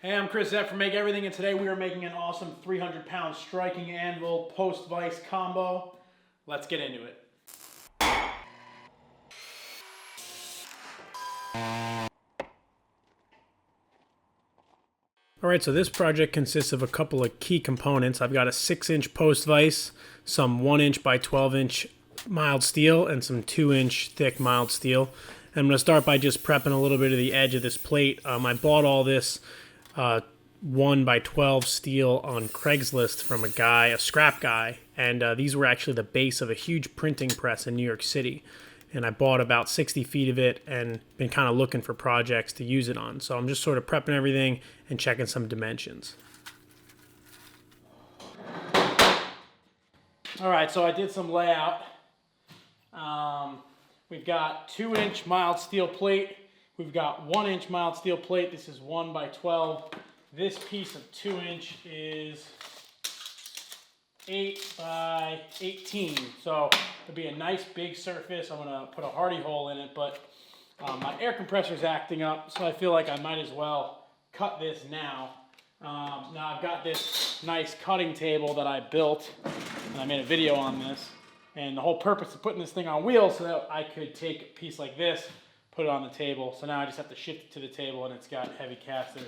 Hey, I'm Chris F from Make Everything, and today we are making an awesome 300-pound striking anvil post-vise combo. Let's get into it. Alright, so this project consists of a couple of key components. I've got a 6-inch post vise, some 1-inch by 12-inch mild steel, and some 2-inch thick mild steel. And I'm going to start by just prepping a little bit of the edge of this plate. I bought all this 1 by 12 steel on Craigslist from a scrap guy, and these were actually the base of a huge printing press in New York City. And I bought about 60 feet of it and been kind of looking for projects to use it on. So I'm just sort of prepping everything and checking some dimensions. All right, so I did some layout. We've got 2-inch mild steel plate. We've got 1-inch mild steel plate. This is 1 by 12. This piece of 2-inch is 8 by 18. So it'll be a nice big surface. I'm gonna put a hardy hole in it, but my air compressor is acting up, so I feel like I might as well cut this now. Now I've got this nice cutting table that I built, and I made a video on this. And the whole purpose of putting this thing on wheels so that I could take a piece like this, put it on the table. So now I just have to shift it to the table, and it's got heavy casters.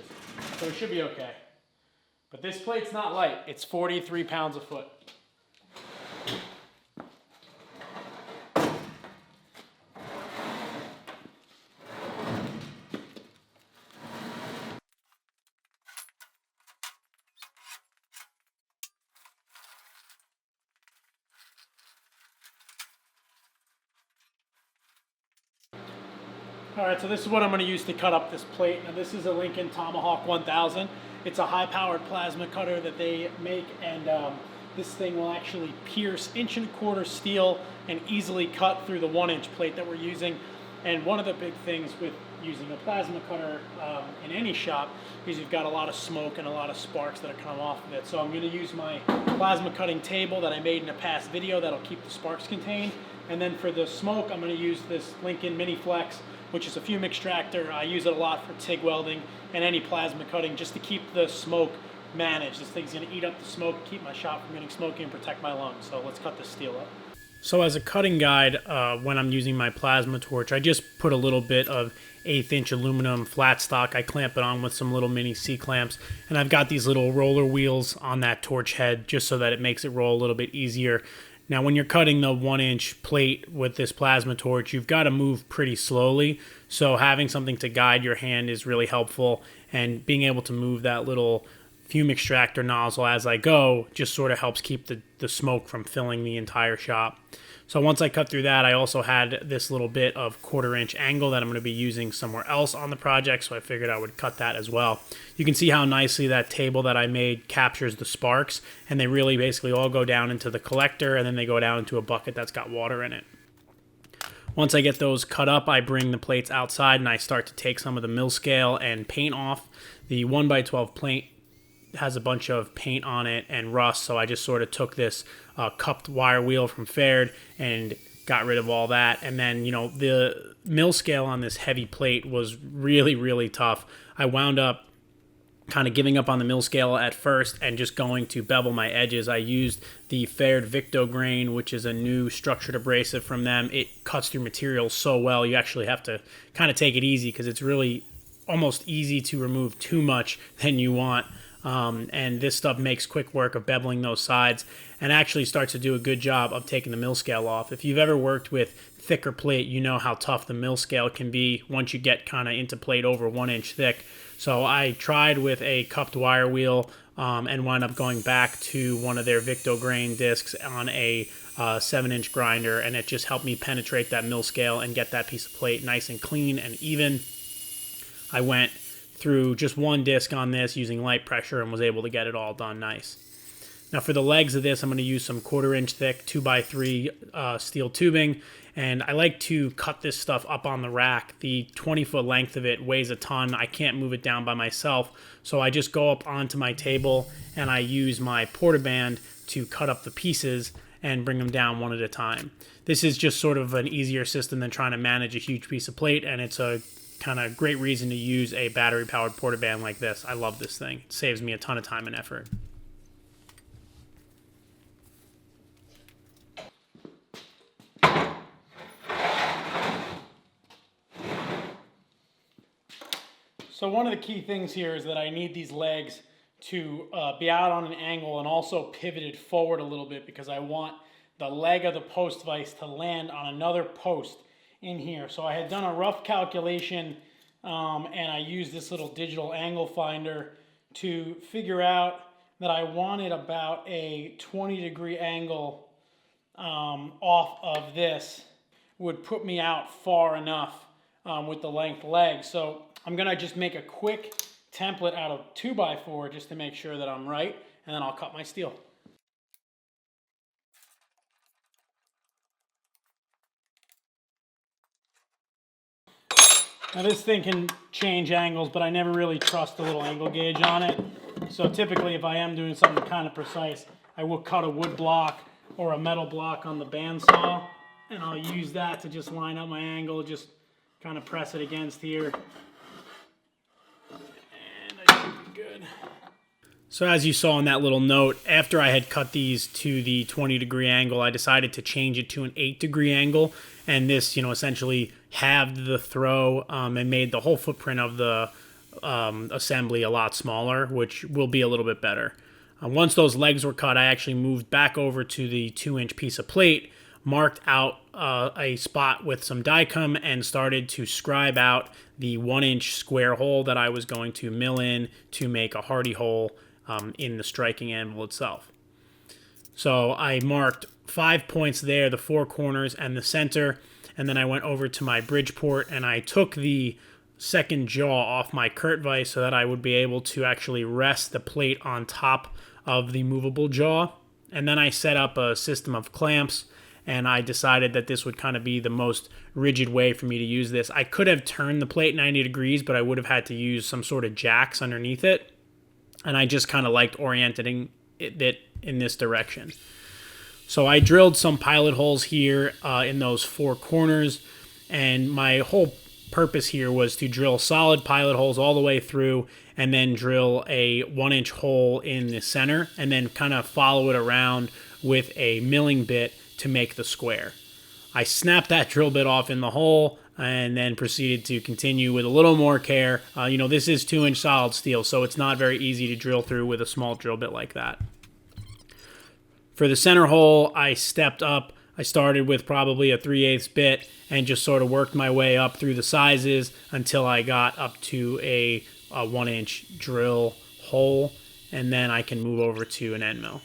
So it should be okay. But this plate's not light. It's 43 pounds a foot. Alright, so this is what I'm going to use to cut up this plate. Now this is a Lincoln Tomahawk 1000. It's a high-powered plasma cutter that they make, and this thing will actually pierce 1.25-inch steel and easily cut through the 1-inch plate that we're using. And one of the big things with using a plasma cutter in any shop is you've got a lot of smoke and a lot of sparks that are coming off of it. So I'm going to use my plasma cutting table that I made in a past video that'll keep the sparks contained. And then for the smoke, I'm going to use this Lincoln Mini Flex, which is a Fume extractor. I use it a lot for TIG welding and any plasma cutting just to keep the smoke managed. This thing's going to eat up the smoke, keep my shop from getting smoky, and protect my lungs. So let's cut this steel up. So as a cutting guide, when I'm using my plasma torch, I just put a little bit of 1/8-inch aluminum flat stock. I clamp it on with some little mini C-clamps, and I've got these little roller wheels on that torch head just so that it makes it roll a little bit easier. Now, when you're cutting the 1-inch plate with this plasma torch, you've got to move pretty slowly. So having something to guide your hand is really helpful, and being able to move that little fume extractor nozzle as I go just sort of helps keep the smoke from filling the entire shop. So once I cut through that, I also had this little bit of 1/4-inch angle that I'm going to be using somewhere else on the project, so I figured I would cut that as well. You can see how nicely that table that I made captures the sparks, and they really basically all go down into the collector, and then they go down into a bucket that's got water in it. Once I get those cut up, I bring the plates outside, and I start to take some of the mill scale and paint off. The 1 by 12 plate has a bunch of paint on it and rust, so I just sort of took this cupped wire wheel from Pferd and got rid of all that. And then, you know, the mill scale on this heavy plate was really, really tough. I wound up kind of giving up on the mill scale at first and just going to bevel my edges. I used the Pferd Victograin, which is a new structured abrasive from them. It cuts through materials so well. You actually have to kind of take it easy because it's really almost easy to remove too much than you want. And this stuff makes quick work of beveling those sides and actually starts to do a good job of taking the mill scale off. If you've ever worked with thicker plate, you know how tough the mill scale can be once you get kind of into plate over 1 inch thick. So I tried with a cupped wire wheel and wound up going back to one of their Victograin discs on a 7-inch grinder, and it just helped me penetrate that mill scale and get that piece of plate nice and clean and even. I went through just one disc on this using light pressure and was able to get it all done nice. Now for the legs of this, I'm going to use some 1/4-inch thick 2x3 steel tubing, and I like to cut this stuff up on the rack. The 20-foot length of it weighs a ton. I can't move it down by myself, so I just go up onto my table and I use my portaband to cut up the pieces and bring them down one at a time. This is just sort of an easier system than trying to manage a huge piece of plate, and it's a kind of great reason to use a battery-powered portaband like this. I love this thing. It saves me a ton of time and effort. So one of the key things here is that I need these legs to be out on an angle and also pivoted forward a little bit, because I want the leg of the post vise to land on another post in here. So I had done a rough calculation and I used this little digital angle finder to figure out that I wanted about a 20-degree angle off of this would put me out far enough with the length leg. So I'm gonna just make a quick template out of 2x4 just to make sure that I'm right, and then I'll cut my steel. Now this thing can change angles, but I never really trust the little angle gauge on it. So typically if I am doing something kind of precise, I will cut a wood block or a metal block on the bandsaw, and I'll use that to just line up my angle, just kind of press it against here. Good. So as you saw in that little note, after I had cut these to the 20-degree angle, I decided to change it to an 8-degree angle, and this, essentially halved the throw and made the whole footprint of the assembly a lot smaller, which will be a little bit better. Once those legs were cut, I actually moved back over to the 2-inch piece of plate, marked out a spot with some Dicom, and started to scribe out the 1-inch square hole that I was going to mill in to make a hardy hole in the striking anvil itself. So I marked 5 points there, the 4 corners and the center, and then I went over to my Bridgeport and I took the second jaw off my Kurt vise so that I would be able to actually rest the plate on top of the movable jaw. And then I set up a system of clamps, and I decided that this would kind of be the most rigid way for me to use this. I could have turned the plate 90 degrees, but I would have had to use some sort of jacks underneath it. And I just kind of liked orienting it in this direction. So I drilled some pilot holes here in those 4 corners, and my whole purpose here was to drill solid pilot holes all the way through, and then drill a 1-inch hole in the center, and then kind of follow it around with a milling bit to make the square. I snapped that drill bit off in the hole and then proceeded to continue with a little more care. This is 2-inch solid steel, so it's not very easy to drill through with a small drill bit like that. For the center hole, I stepped up. I started with probably a 3/8 bit and just sort of worked my way up through the sizes until I got up to a 1-inch drill hole, and then I can move over to an end mill.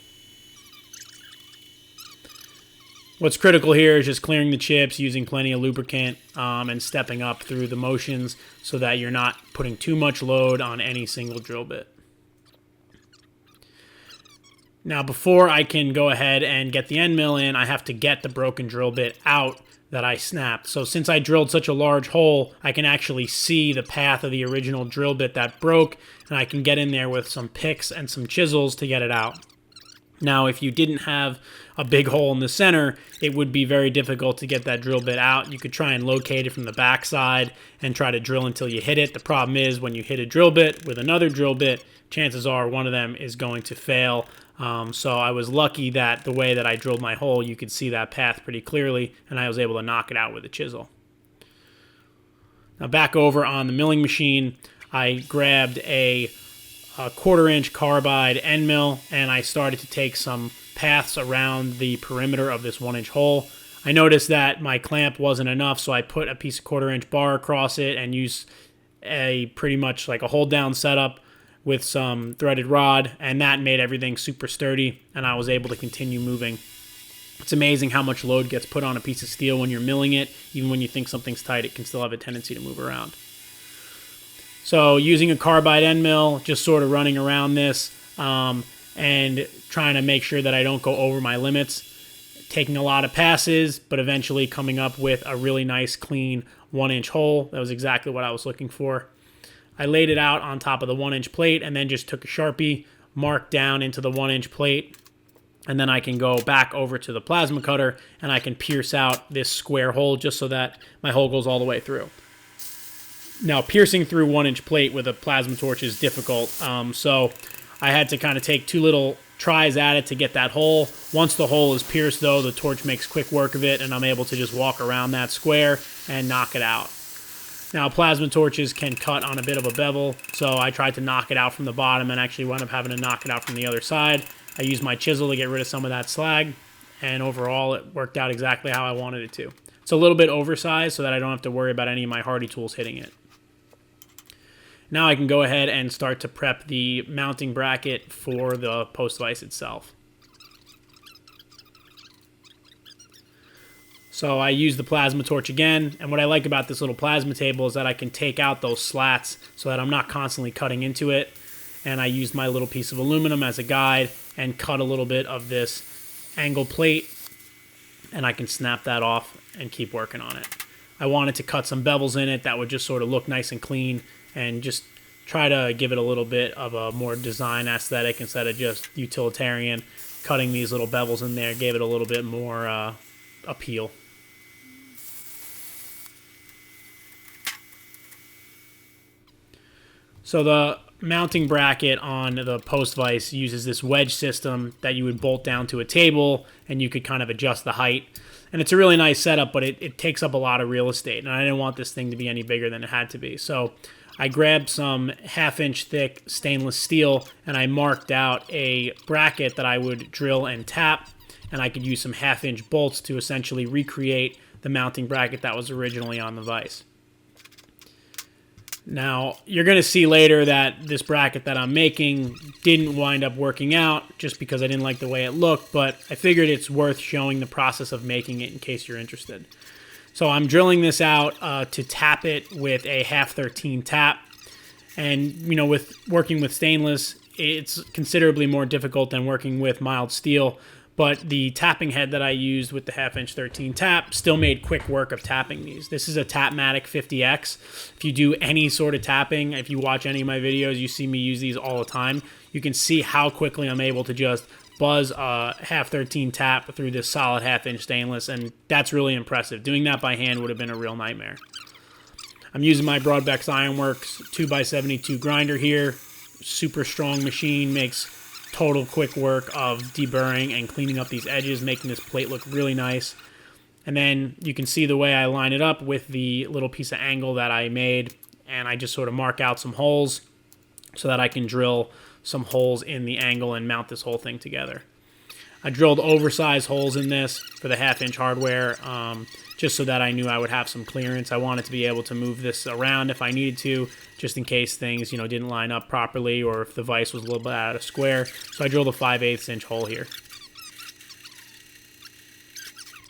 What's critical here is just clearing the chips, using plenty of lubricant, and stepping up through the motions so that you're not putting too much load on any single drill bit. Now, before I can go ahead and get the end mill in, I have to get the broken drill bit out that I snapped. So since I drilled such a large hole, I can actually see the path of the original drill bit that broke, and I can get in there with some picks and some chisels to get it out. Now, if you didn't have a big hole in the center, it would be very difficult to get that drill bit out. You could try and locate it from the backside and try to drill until you hit it. The problem is when you hit a drill bit with another drill bit, chances are one of them is going to fail. So I was lucky that the way that I drilled my hole, you could see that path pretty clearly, and I was able to knock it out with a chisel. Now back over on the milling machine, I grabbed a 1/4-inch carbide end mill, and I started to take some paths around the perimeter of this 1-inch hole. I noticed that my clamp wasn't enough, so I put a piece of 1/4-inch bar across it and used a pretty much like a hold down setup with some threaded rod, and that made everything super sturdy, and I was able to continue moving. It's amazing how much load gets put on a piece of steel when you're milling it. Even when you think something's tight, it can still have a tendency to move around. So using a carbide end mill, just sort of running around this and trying to make sure that I don't go over my limits, taking a lot of passes, but eventually coming up with a really nice, clean 1-inch hole. That was exactly what I was looking for. I laid it out on top of the 1-inch plate and then just took a Sharpie, marked down into the 1-inch plate, and then I can go back over to the plasma cutter and I can pierce out this square hole just so that my hole goes all the way through. Now, piercing through 1-inch plate with a plasma torch is difficult, so I had to kind of take 2 little tries at it to get that hole. Once the hole is pierced, though, the torch makes quick work of it, and I'm able to just walk around that square and knock it out. Now, plasma torches can cut on a bit of a bevel, so I tried to knock it out from the bottom and actually wound up having to knock it out from the other side. I used my chisel to get rid of some of that slag, and overall it worked out exactly how I wanted it to. It's a little bit oversized so that I don't have to worry about any of my hardy tools hitting it. Now I can go ahead and start to prep the mounting bracket for the post vise itself. So I use the plasma torch again, and what I like about this little plasma table is that I can take out those slats so that I'm not constantly cutting into it. And I used my little piece of aluminum as a guide and cut a little bit of this angle plate, and I can snap that off and keep working on it. I wanted to cut some bevels in it that would just sort of look nice and clean and just try to give it a little bit of a more design aesthetic instead of just utilitarian. Cutting these little bevels in there gave it a little bit more appeal. So the mounting bracket on the post vise uses this wedge system that you would bolt down to a table, and you could kind of adjust the height. And it's a really nice setup, but it takes up a lot of real estate, and I didn't want this thing to be any bigger than it had to be. So I grabbed some 1/2-inch thick stainless steel, and I marked out a bracket that I would drill and tap, and I could use some 1/2-inch bolts to essentially recreate the mounting bracket that was originally on the vise. Now, you're going to see later that this bracket that I'm making didn't wind up working out just because I didn't like the way it looked, but I figured it's worth showing the process of making it in case you're interested. So I'm drilling this out to tap it with a 1/2-13 tap. And, you know, with working with stainless, it's considerably more difficult than working with mild steel. But the tapping head that I used with the 1/2-inch 13 tap still made quick work of tapping these. This is a Tapmatic 50X. If you do any sort of tapping, if you watch any of my videos, you see me use these all the time. You can see how quickly I'm able to just buzz a 1/2-13 tap through this solid 1/2-inch stainless, and that's really impressive. Doing that by hand would have been a real nightmare. I'm using my Brodbeck's Ironworks 2x72 grinder here. Super strong machine, makes total quick work of deburring and cleaning up these edges, making this plate look really nice. And then you can see the way I line it up with the little piece of angle that I made, and I just sort of mark out some holes so that I can drill some holes in the angle and mount this whole thing together. I drilled oversized holes in this for the 1/2-inch hardware, just so that I knew I would have some clearance. I wanted to be able to move this around if I needed to, just in case things, you know, didn't line up properly or if the vise was a little bit out of square. So I drilled a 5/8-inch hole here.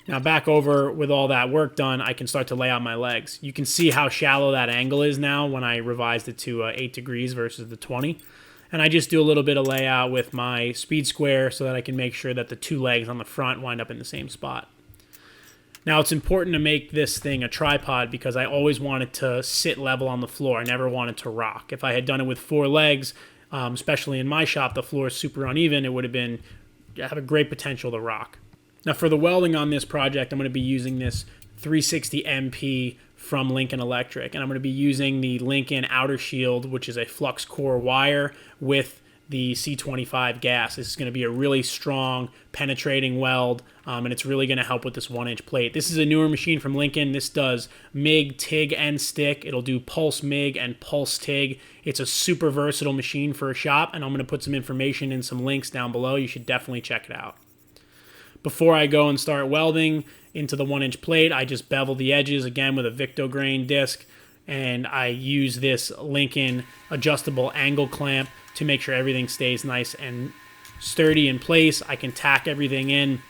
Now back over with all that work done, I can start to lay out my legs. You can see how shallow that angle is now when I revised it to 8 degrees versus the 20. And I just do a little bit of layout with my speed square so that I can make sure that the 2 legs on the front wind up in the same spot. Now it's important to make this thing a tripod because I always wanted to sit level on the floor. I never wanted to rock. If I had done it with 4 legs, especially in my shop, the floor is super uneven. It would have a great potential to rock. Now for the welding on this project, I'm going to be using this 360 MP from Lincoln Electric, and I'm going to be using the Lincoln Outer Shield, which is a flux core wire with the C25 gas. This is going to be a really strong penetrating weld, and it's really going to help with this 1-inch plate. This is a newer machine from Lincoln. This does MIG, TIG, and stick. It'll do pulse MIG and pulse TIG. It's a super versatile machine for a shop, and I'm going to put some information and some links down below. You should definitely check it out. Before I go and start welding into the 1-inch plate, I just bevel the edges again with a Victograin disc, and I use this Lincoln adjustable angle clamp to make sure everything stays nice and sturdy in place. I can tack everything in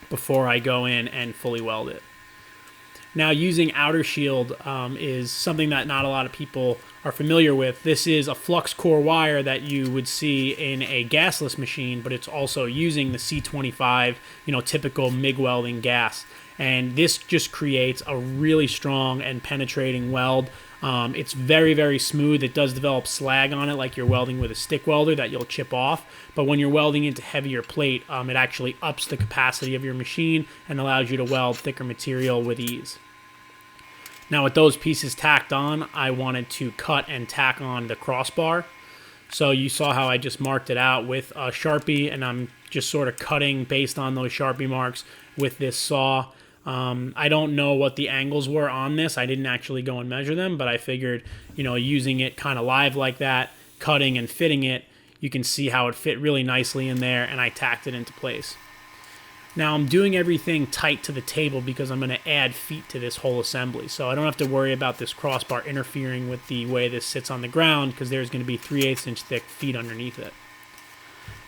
before I go in and fully weld it. Now, using Outer Shield is something that not a lot of people are familiar with. This is a flux core wire that you would see in a gasless machine, but it's also using the C25, typical MIG welding gas. And this just creates a really strong and penetrating weld. It's very, very smooth. It does develop slag on it like you're welding with a stick welder that you'll chip off. But when you're welding into heavier plate, it actually ups the capacity of your machine and allows you to weld thicker material with ease. Now with those pieces tacked on, I wanted to cut and tack on the crossbar. So you saw how I just marked it out with a Sharpie, and I'm just sort of cutting based on those Sharpie marks with this saw. I don't know what the angles were on this. I didn't actually go and measure them, but I figured, you know, using it kind of live like that, cutting and fitting it, you can see how it fit really nicely in there, and I tacked it into place. Now I'm doing everything tight to the table because I'm going to add feet to this whole assembly. So I don't have to worry about this crossbar interfering with the way this sits on the ground, because there's going to be 3/8 inch thick feet underneath it.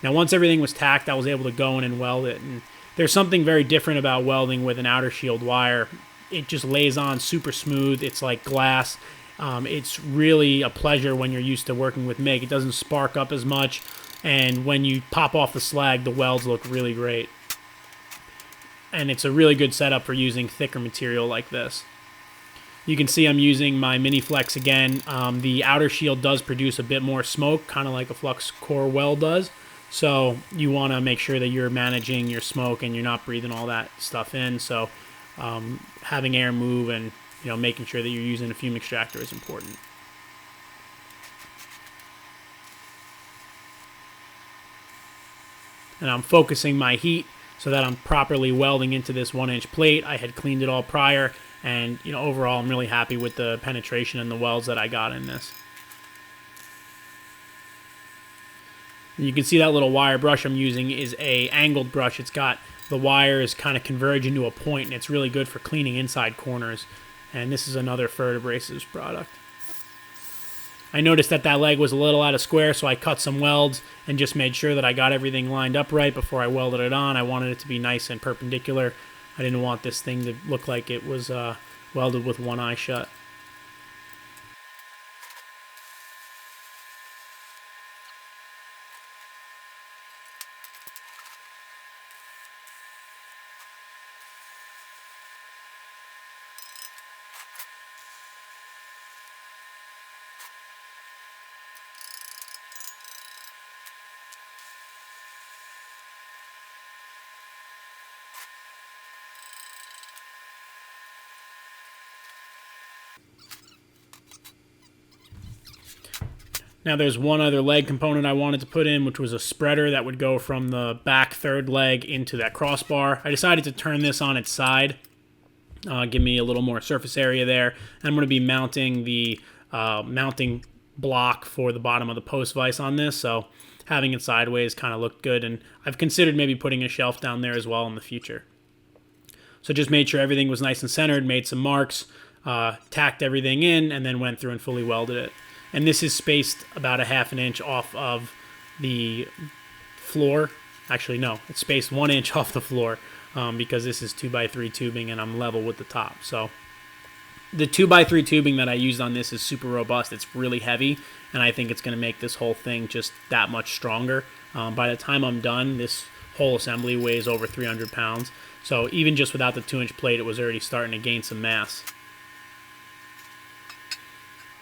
Now once everything was tacked, I was able to go in and weld it. And there's something very different about welding with an outer shield wire. It just lays on super smooth. It's like glass. It's really a pleasure when you're used to working with MIG. It doesn't spark up as much, and when you pop off the slag, the welds look really great. And it's a really good setup for using thicker material like this. You can see I'm using my Mini Flex again. The outer shield does produce a bit more smoke, kind of like a flux core weld does. So you want to make sure that you're managing your smoke and you're not breathing all that stuff in. So having air move and, you know, making sure that you're using a fume extractor is important. And I'm focusing my heat so that I'm properly welding into this 1-inch plate. I had cleaned it all prior, and, you know, overall I'm really happy with the penetration and the welds that I got in this. And you can see that little wire brush I'm using is a angled brush. It's got the wires kind of converge into a point, and it's really good for cleaning inside corners. And this is another Pferd Abrasives product. I noticed that that leg was a little out of square, so I cut some welds and just made sure that I got everything lined up right before I welded it on. I wanted it to be nice and perpendicular. I didn't want this thing to look like it was welded with one eye shut. Now there's one other leg component I wanted to put in, which was a spreader that would go from the back third leg into that crossbar. I decided to turn this on its side, give me a little more surface area there. And I'm going to be mounting the mounting block for the bottom of the post vise on this, so having it sideways kind of looked good, and I've considered maybe putting a shelf down there as well in the future. So just made sure everything was nice and centered, made some marks, tacked everything in, and then went through and fully welded it. And this is spaced about a 1/2 inch off of the floor. Actually, no, it's spaced 1 inch off the floor because this is 2x3 tubing and I'm level with the top. So the 2x3 tubing that I used on this is super robust. It's really heavy, and I think it's going to make this whole thing just that much stronger. By the time I'm done, this whole assembly weighs over 300 pounds. So even just without the 2-inch plate, it was already starting to gain some mass.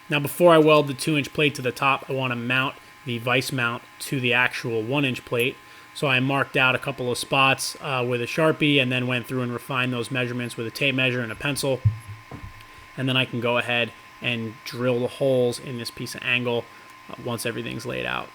Now before I weld the 2-inch plate to the top, I want to mount the vise mount to the actual 1-inch plate. So I marked out a couple of spots with a Sharpie, and then went through and refined those measurements with a tape measure and a pencil. And then I can go ahead and drill the holes in this piece of angle once everything's laid out.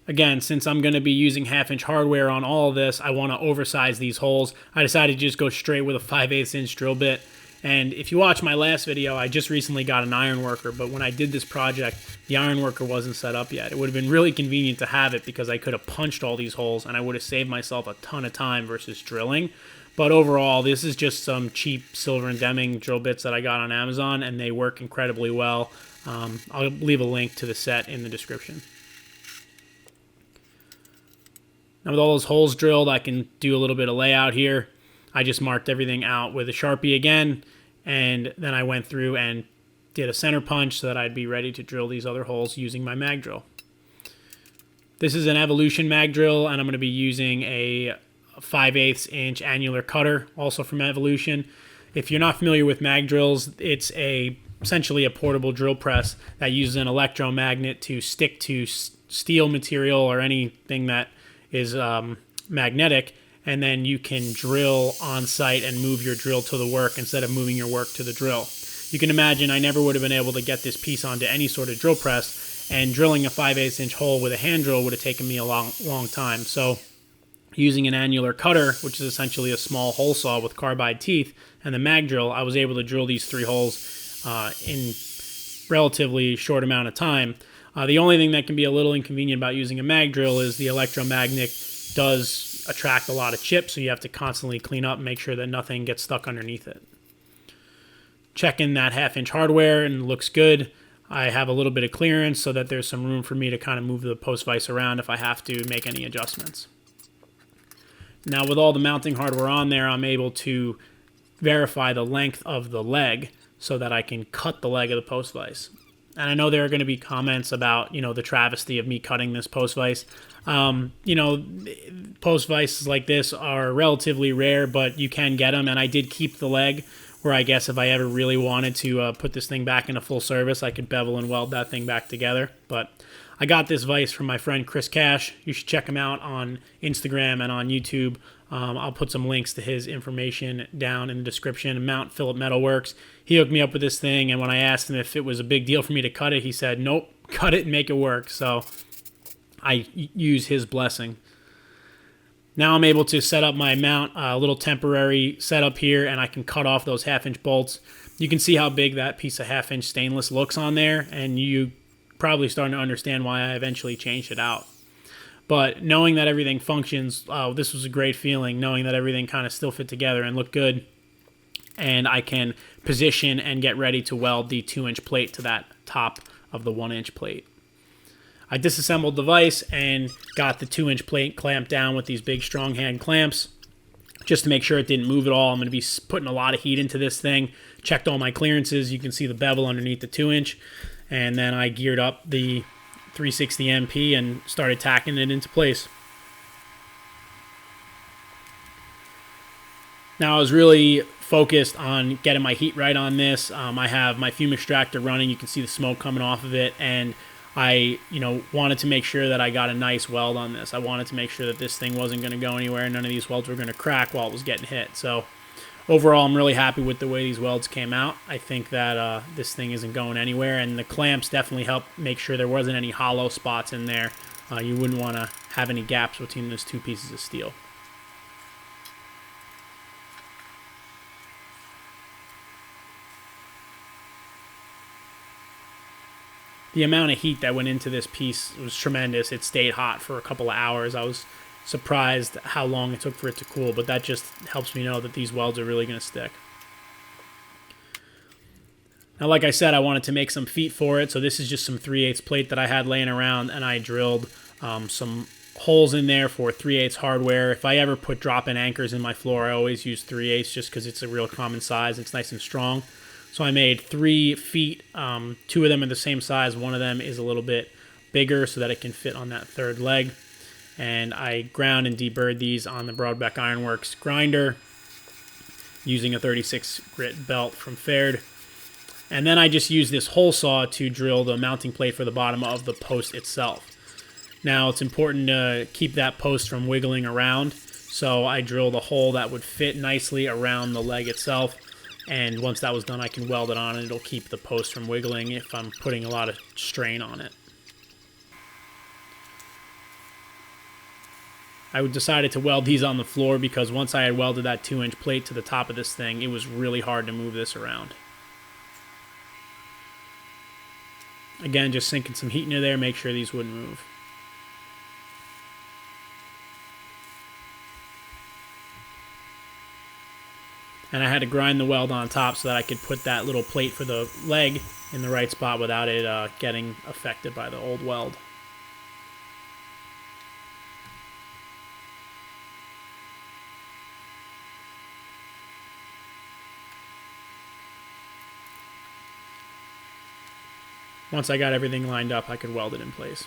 Again, since I'm going to be using 1/2-inch hardware on all of this, I want to oversize these holes. I decided to just go straight with a 5/8 inch drill bit. And if you watch my last video, I just recently got an Ironworker, but when I did this project, the Ironworker wasn't set up yet. It would have been really convenient to have it because I could have punched all these holes and I would have saved myself a ton of time versus drilling. But overall, this is just some cheap Silver and Demming drill bits that I got on Amazon, and they work incredibly well. I'll leave a link to the set in the description. Now with all those holes drilled, I can do a little bit of layout here. I just marked everything out with a Sharpie again, and then I went through and did a center punch so that I'd be ready to drill these other holes using my mag drill. This is an Evolution mag drill, and I'm going to be using a 5/8 inch annular cutter, also from Evolution. If you're not familiar with mag drills, it's a essentially a portable drill press that uses an electromagnet to stick to steel material or anything that is magnetic, and then you can drill on site and move your drill to the work instead of moving your work to the drill. You can imagine I never would have been able to get this piece onto any sort of drill press, and drilling a 5/8 inch hole with a hand drill would have taken me a long time. So using an annular cutter, which is essentially a small hole saw with carbide teeth, and the mag drill, I was able to drill these 3 holes in relatively short amount of time. The only thing that can be a little inconvenient about using a mag drill is the electromagnet does attract a lot of chips, so you have to constantly clean up and make sure that nothing gets stuck underneath it. Checking that 1/2 inch hardware, and it looks good. I have a little bit of clearance so that there's some room for me to kind of move the post vise around if I have to make any adjustments. Now with all the mounting hardware on there, I'm able to verify the length of the leg so that I can cut the leg of the post vise. And I know there are going to be comments about, the travesty of me cutting this post vise. Post vices like this are relatively rare, but you can get them. And I did keep the leg, where I guess if I ever really wanted to put this thing back into full service, I could bevel and weld that thing back together. But I got this vise from my friend Chris Cash. You should check him out on Instagram and on YouTube. I'll put some links to his information down in the description. Mount Phillip Metalworks. He hooked me up with this thing, and when I asked him if it was a big deal for me to cut it, he said, nope, cut it and make it work. So I use his blessing. Now I'm able to set up my mount, a little temporary setup here, and I can cut off those 1/2 inch bolts. You can see how big that piece of 1/2 inch stainless looks on there, and you probably starting to understand why I eventually changed it out. But knowing that everything functions, this was a great feeling, knowing that everything kind of still fit together and looked good. And I can position and get ready to weld the 2-inch plate to that top of the 1-inch plate. I disassembled the vise and got the 2-inch plate clamped down with these big strong hand clamps just to make sure it didn't move at all. I'm going to be putting a lot of heat into this thing. Checked all my clearances. You can see the bevel underneath the 2-inch. And then I geared up the 360 MP and started tacking it into place. Now I was really focused on getting my heat right on this. I have my Fume extractor running. You can see the smoke coming off of it, and I wanted to make sure that I got a nice weld on this. I wanted to make sure that this thing wasn't going to go anywhere, and none of these welds were going to crack while it was getting hit. So overall, I'm really happy with the way these welds came out. I think that this thing isn't going anywhere, and the clamps definitely helped make sure there wasn't any hollow spots in there. You wouldn't want to have any gaps between those 2 pieces of steel. The amount of heat that went into this piece was tremendous. It stayed hot for a couple of hours. I was surprised how long it took for it to cool, but that just helps me know that these welds are really going to stick. Now, like I said, I wanted to make some feet for it, so this is just some 3/8 plate that I had laying around, and I drilled some holes in there for 3/8 hardware. If I ever put drop-in anchors in my floor, I always use 3/8 just because it's a real common size. It's nice and strong. So I made 3 feet. 2 of them are the same size. One of them is a little bit bigger so that it can fit on that 3rd leg. And I ground and deburred these on the Brodbeck Ironworks grinder using a 36 grit belt from Pferd. And then I just used this hole saw to drill the mounting plate for the bottom of the post itself. Now it's important to keep that post from wiggling around, so I drilled a hole that would fit nicely around the leg itself. And once that was done, I can weld it on, and it'll keep the post from wiggling if I'm putting a lot of strain on it. I decided to weld these on the floor because once I had welded that 2-inch plate to the top of this thing, it was really hard to move this around. Again, just sinking some heat into there, make sure these wouldn't move. And I had to grind the weld on top so that I could put that little plate for the leg in the right spot without it getting affected by the old weld. Once I got everything lined up, I could weld it in place.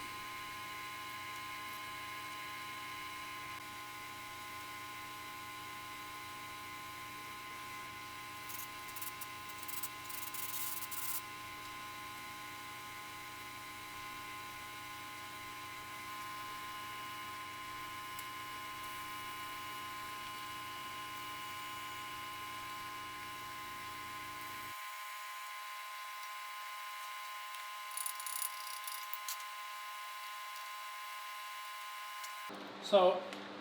So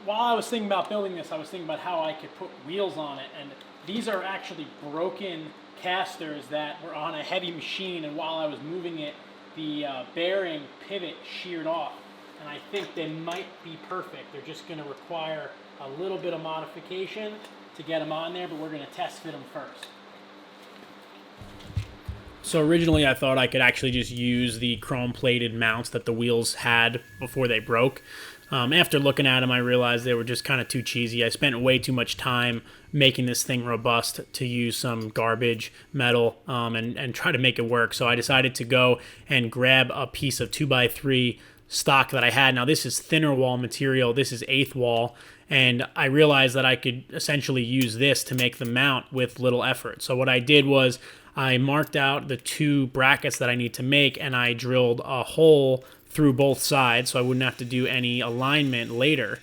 while I was thinking about building this, I was thinking about how I could put wheels on it, and these are actually broken casters that were on a heavy machine, and while I was moving it, the bearing pivot sheared off, and I think they might be perfect. They're just going to require a little bit of modification to get them on there, but we're going to test fit them first. So originally I thought I could actually just use the chrome plated mounts that the wheels had before they broke. After looking at them, I realized they were just kind of too cheesy. I spent way too much time making this thing robust to use some garbage metal and try to make it work. So I decided to go and grab a piece of 2x3 stock that I had. Now this is thinner wall material. This is 1/8 wall. And I realized that I could essentially use this to make the mount with little effort. So what I did was I marked out the 2 brackets that I need to make, and I drilled a hole through both sides so I wouldn't have to do any alignment later.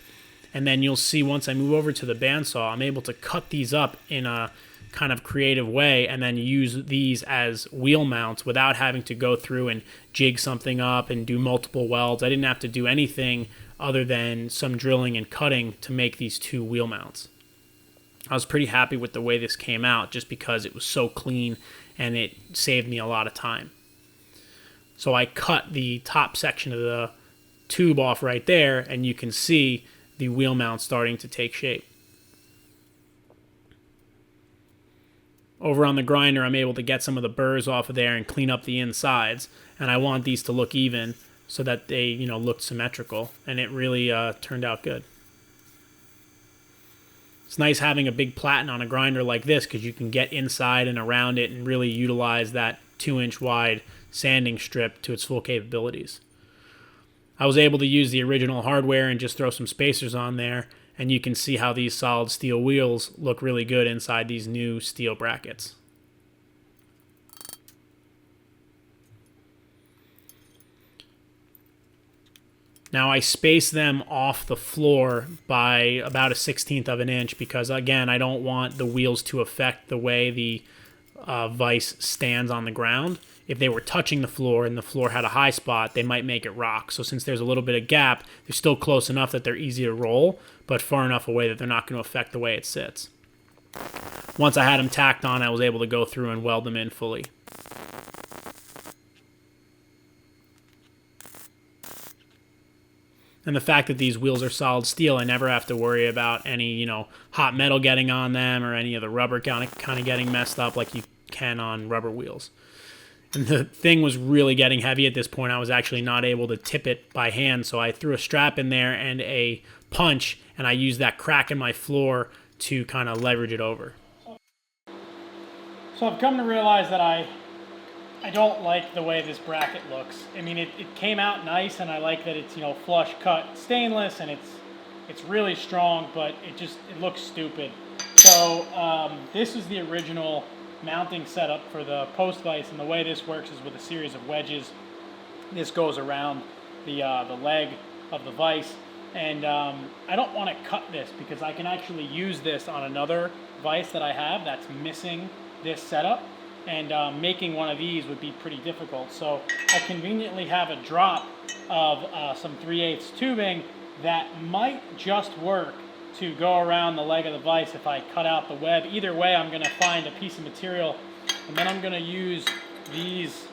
And then you'll see once I move over to the bandsaw, I'm able to cut these up in a kind of creative way and then use these as wheel mounts without having to go through and jig something up and do multiple welds. I didn't have to do anything other than some drilling and cutting to make these 2 wheel mounts. I was pretty happy with the way this came out just because it was so clean and it saved me a lot of time. So I cut the top section of the tube off right there, and you can see the wheel mount starting to take shape. Over on the grinder, I'm able to get some of the burrs off of there and clean up the insides, and I want these to look even so that they, looked symmetrical, and it really turned out good. It's nice having a big platen on a grinder like this because you can get inside and around it and really utilize that 2-inch wide sanding strip to its full capabilities. I was able to use the original hardware and just throw some spacers on there, and you can see how these solid steel wheels look really good inside these new steel brackets. Now I space them off the floor by about a 1/16 of an inch because, again, I don't want the wheels to affect the way the vise stands on the ground. If they were touching the floor and the floor had a high spot, they might make it rock. So since there's a little bit of gap, they're still close enough that they're easy to roll, but far enough away that they're not going to affect the way it sits. Once I had them tacked on, I was able to go through and weld them in fully. And the fact that these wheels are solid steel, I never have to worry about any, hot metal getting on them or any of the rubber kind of getting messed up like you can on rubber wheels. And the thing was really getting heavy at this point. I was actually not able to tip it by hand, so I threw a strap in there and a punch, and I used that crack in my floor to kind of leverage it over. So I've come to realize that I don't like the way this bracket looks. I mean, it came out nice, and I like that it's, flush cut stainless, and it's really strong, but it looks stupid. So this is the original mounting setup for the post vise, and the way this works is with a series of wedges. This goes around the leg of the vise, and I don't want to cut this because I can actually use this on another vise that I have that's missing this setup, and making one of these would be pretty difficult. So I conveniently have a drop of some 3/8 tubing that might just work to go around the leg of the vise if I cut out the web. Either way, I'm going to find a piece of material, and then I'm going to use these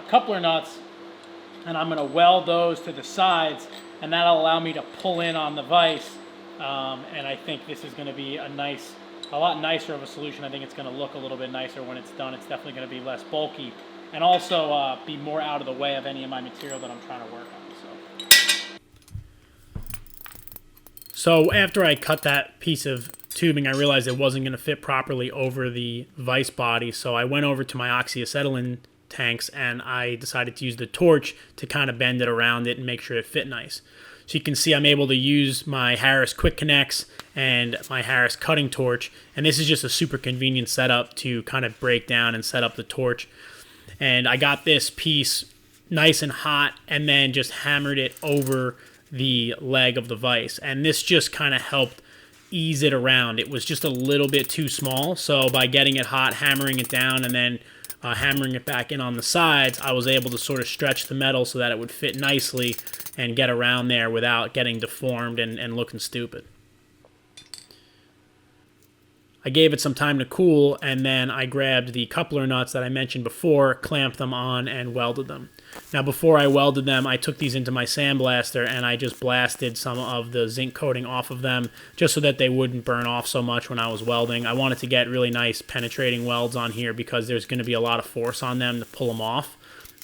coupler nuts, and I'm going to weld those to the sides, and that'll allow me to pull in on the vise, and I think this is going to be a lot nicer of a solution. I think it's going to look a little bit nicer when it's done. It's definitely going to be less bulky, and also be more out of the way of any of my material that I'm trying to work on. So after I cut that piece of tubing, I realized it wasn't going to fit properly over the vise body, so I went over to my oxyacetylene tanks and I decided to use the torch to kind of bend it around it and make sure it fit nice. So you can see I'm able to use my Harris Quick Connects and my Harris cutting torch, and this is just a super convenient setup to kind of break down and set up the torch. And I got this piece nice and hot and then just hammered it over the leg of the vise, and this just kind of helped ease it around. It was just a little bit too small, so by getting it hot, hammering it down, and then hammering it back in on the sides, I was able to sort of stretch the metal so that it would fit nicely and get around there without getting deformed and looking stupid. I gave it some time to cool, and then I grabbed the coupler nuts that I mentioned before, clamped them on, and welded them. Now, before I welded them, I took these into my sandblaster, and I just blasted some of the zinc coating off of them, just so that they wouldn't burn off so much when I was welding. I wanted to get really nice penetrating welds on here because there's going to be a lot of force on them to pull them off.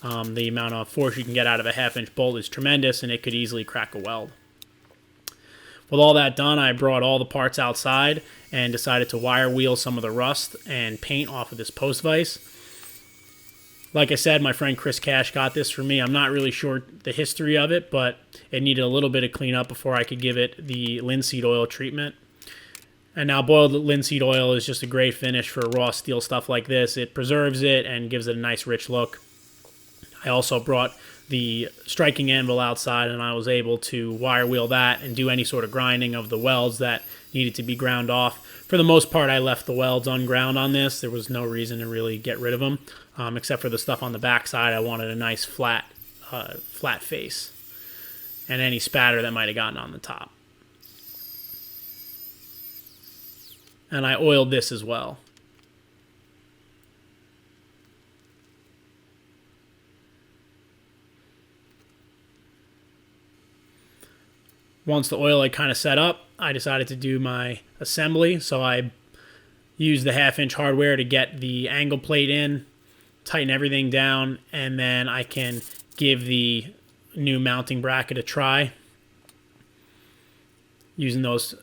The amount of force you can get out of a 1/2-inch bolt is tremendous, and it could easily crack a weld. With all that done, I brought all the parts outside and decided to wire wheel some of the rust and paint off of this post vise. Like I said, my friend Chris Cash got this for me. I'm not really sure the history of it, but it needed a little bit of cleanup before I could give it the linseed oil treatment. And now boiled linseed oil is just a great finish for raw steel stuff like this. It preserves it and gives it a nice rich look. I also brought the striking anvil outside, and I was able to wire wheel that and do any sort of grinding of the welds that needed to be ground off. For the most part, I left the welds unground on this. There was no reason to really get rid of them, except for the stuff on the backside. I wanted a nice flat face and any spatter that might have gotten on the top. And I oiled this as well. Once the oil had kind of set up, I decided to do my assembly. So I used the 1/2-inch hardware to get the angle plate in, tighten everything down, and then I can give the new mounting bracket a try using those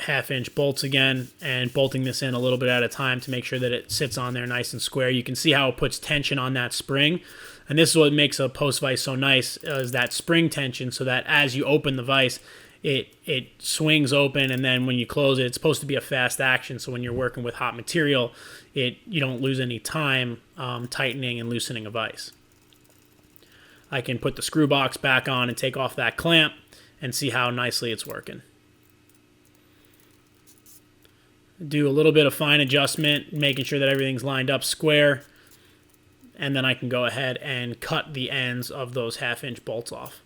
1/2-inch bolts again and bolting this in a little bit at a time to make sure that it sits on there nice and square. You can see how it puts tension on that spring. And this is what makes a post vise so nice, is that spring tension, so that as you open the vise, it swings open, and then when you close it, it's supposed to be a fast action, so when you're working with hot material, you don't lose any time tightening and loosening a vise. I can put the screw box back on and take off that clamp and see how nicely it's working. Do a little bit of fine adjustment, making sure that everything's lined up square, and then I can go ahead and cut the ends of those 1/2-inch bolts off.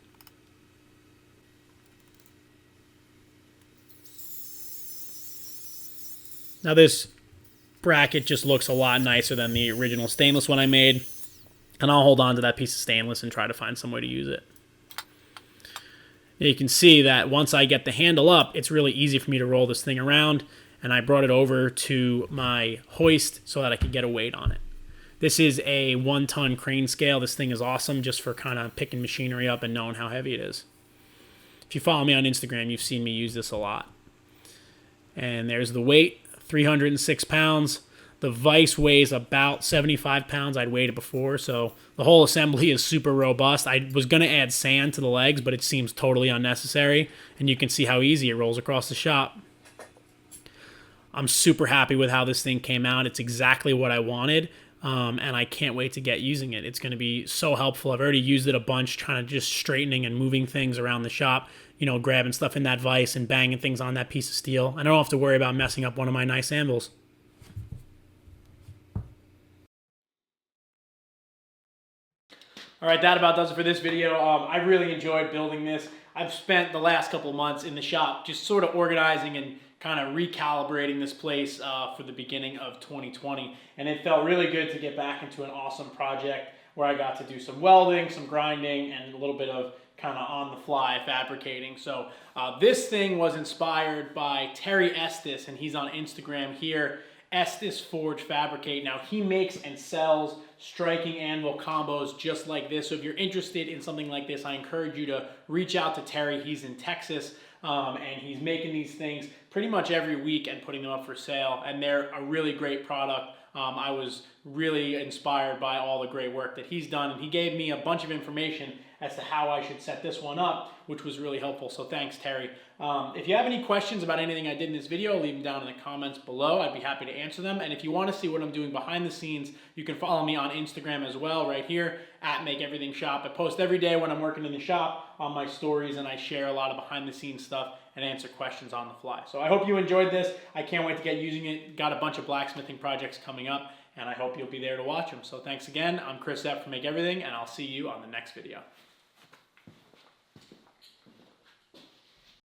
Now this bracket just looks a lot nicer than the original stainless one I made, and I'll hold on to that piece of stainless and try to find some way to use it. You can see that once I get the handle up, it's really easy for me to roll this thing around, and I brought it over to my hoist so that I could get a weight on it. This is a 1-ton crane scale. This thing is awesome just for kind of picking machinery up and knowing how heavy it is. If you follow me on Instagram, you've seen me use this a lot. And there's the weight. 306 pounds. The vise weighs about 75 pounds. I'd weighed it before, so the whole assembly is super robust. I was going to add sand to the legs, but it seems totally unnecessary, and you can see how easy it rolls across the shop. I'm super happy with how this thing came out. It's exactly what I wanted, and I can't wait to get using it. It's going to be so helpful. I've already used it a bunch, trying to just straightening and moving things around the shop, you know, grabbing stuff in that vise and banging things on that piece of steel. I don't have to worry about messing up one of my nice anvils. All right, that about does it for this video. I really enjoyed building this. I've spent the last couple of months in the shop just sort of organizing and kind of recalibrating this place for the beginning of 2020. And it felt really good to get back into an awesome project where I got to do some welding, some grinding, and a little bit of kind of on the fly fabricating. So this thing was inspired by Terry Estes, and he's on Instagram here, Estes Forge Fabricate. Now he makes and sells striking anvil combos just like this. So if you're interested in something like this, I encourage you to reach out to Terry. He's in Texas, and he's making these things pretty much every week and putting them up for sale. And they're a really great product. I was really inspired by all the great work that he's done, and he gave me a bunch of information as to how I should set this one up, which was really helpful. So thanks, Terry. If you have any questions about anything I did in this video, leave them down in the comments below. I'd be happy to answer them. And if you want to see what I'm doing behind the scenes, you can follow me on Instagram as well, right here, at Make Everything Shop. I post every day when I'm working in the shop on my stories, and I share a lot of behind the scenes stuff and answer questions on the fly. So I hope you enjoyed this. I can't wait to get using it. Got a bunch of blacksmithing projects coming up, and I hope you'll be there to watch them. So thanks again. I'm Chris F from Make Everything, and I'll see you on the next video.